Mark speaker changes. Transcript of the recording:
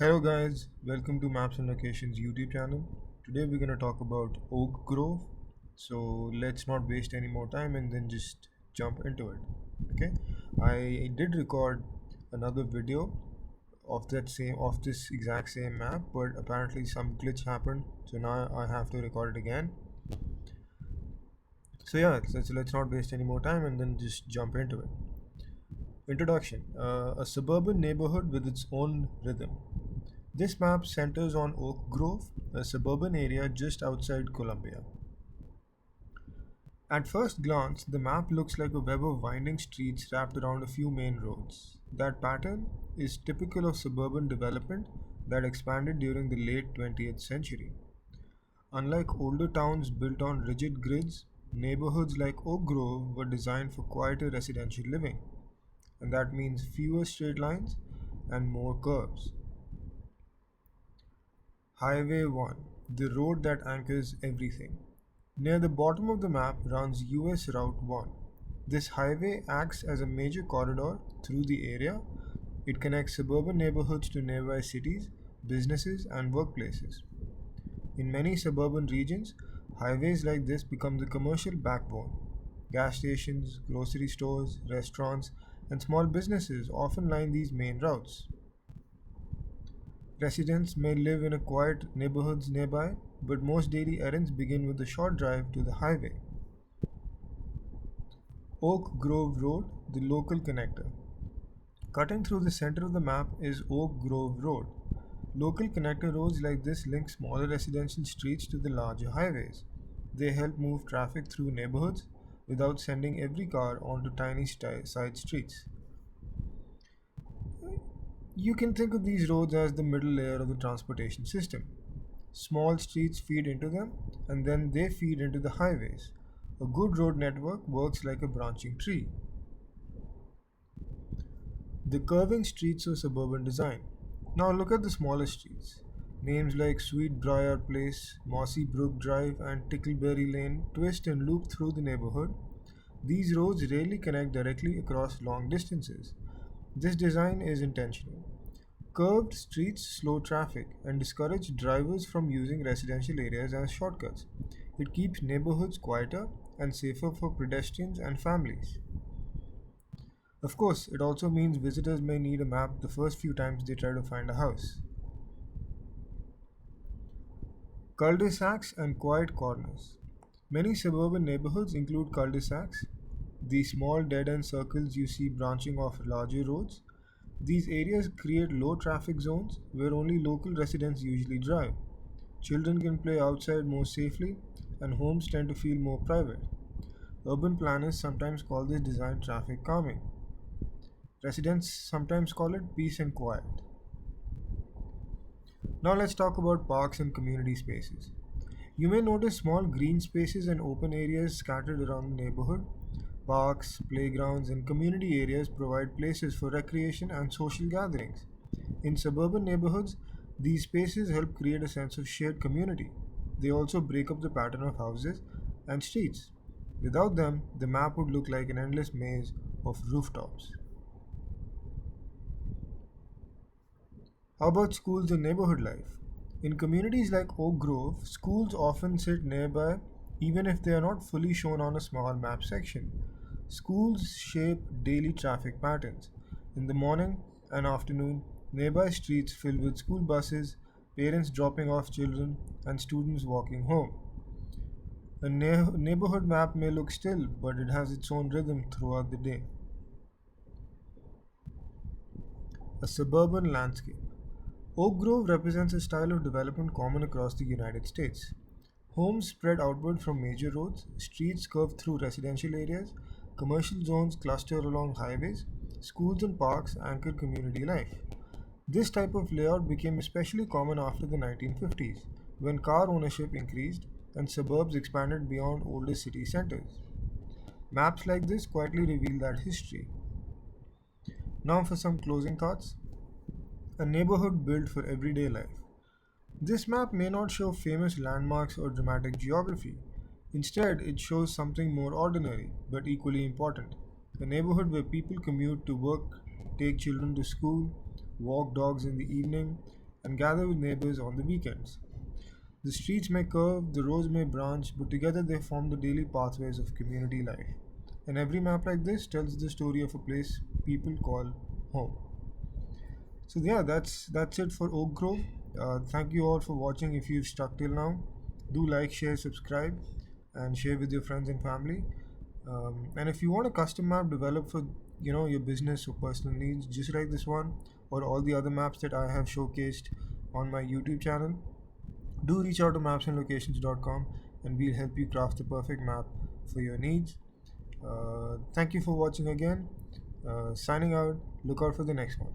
Speaker 1: Hello guys, welcome to Maps and Locations YouTube channel. Today we're going to talk about Oak Grove. So let's not waste any more time and then just jump into it. Okay? I did record another video of this exact same map, but apparently some glitch happened. So now I have to record it again. So yeah, let's not waste any more time and then just jump into it. Introduction. A suburban neighborhood with its own rhythm. This map centers on Oak Grove, a suburban area just outside Columbia. At first glance, the map looks like a web of winding streets wrapped around a few main roads. That pattern is typical of suburban development that expanded during the late 20th century. Unlike older towns built on rigid grids, neighborhoods like Oak Grove were designed for quieter residential living, and that means fewer straight lines and more curves. Highway 1, the road that anchors everything. Near the bottom of the map runs US Route 1. This highway acts as a major corridor through the area. It connects suburban neighborhoods to nearby cities, businesses, and workplaces. In many suburban regions, highways like this become the commercial backbone. Gas stations, grocery stores, restaurants, and small businesses often line these main routes. Residents may live in a quiet neighborhoods nearby, but most daily errands begin with a short drive to the highway. Oak Grove Road, the local connector. Cutting through the center of the map is Oak Grove Road. Local connector roads like this link smaller residential streets to the larger highways. They help move traffic through neighborhoods without sending every car onto tiny side streets. You can think of these roads as the middle layer of the transportation system. Small streets feed into them, and then they feed into the highways. A good road network works like a branching tree. The curving streets of suburban design. Now look at the smaller streets. Names like Sweetbriar Place, Mossy Brook Drive, and Tickleberry Lane twist and loop through the neighborhood. These roads rarely connect directly across long distances. This design is intentional. Curved streets slow traffic and discourage drivers from using residential areas as shortcuts. It keeps neighborhoods quieter and safer for pedestrians and families. Of course, it also means visitors may need a map the first few times they try to find a house. Cul-de-sacs and quiet corners. Many suburban neighborhoods include cul-de-sacs, the small dead-end circles you see branching off larger roads. These areas create low traffic zones where only local residents usually drive. Children can play outside more safely, and homes tend to feel more private. Urban planners sometimes call this design traffic calming. Residents sometimes call it peace and quiet. Now let's talk about parks and community spaces. You may notice small green spaces and open areas scattered around the neighborhood. Parks, playgrounds, and community areas provide places for recreation and social gatherings. In suburban neighborhoods, these spaces help create a sense of shared community. They also break up the pattern of houses and streets. Without them, the map would look like an endless maze of rooftops. How about schools and neighborhood life? In communities like Oak Grove, schools often sit nearby even if they are not fully shown on a small map section. Schools shape daily traffic patterns. In the morning and afternoon, nearby streets fill with school buses, parents dropping off children, and students walking home. A neighborhood map may look still, but it has its own rhythm throughout the day. A suburban landscape. Oak Grove represents a style of development common across the United States. Homes spread outward from major roads, streets curve through residential areas, commercial zones cluster along highways, schools and parks anchor community life. This type of layout became especially common after the 1950s, when car ownership increased and suburbs expanded beyond older city centers. Maps like this quietly reveal that history. Now for some closing thoughts. A neighborhood built for everyday life. This map may not show famous landmarks or dramatic geography. Instead, it shows something more ordinary, but equally important. A neighborhood where people commute to work, take children to school, walk dogs in the evening, and gather with neighbors on the weekends. The streets may curve, the roads may branch, but together they form the daily pathways of community life. And every map like this tells the story of a place people call home. So yeah, that's it for Oak Grove. Thank you all for watching. If you've stuck till now, do like, share, subscribe, and share with your friends and family. And if you want a custom map developed for your business or personal needs, just like this one or all the other maps that I have showcased on my YouTube channel, do reach out to Maps&Locations.com and we'll help you craft the perfect map for your needs. Thank you for watching again. Signing out. Look out for the next one.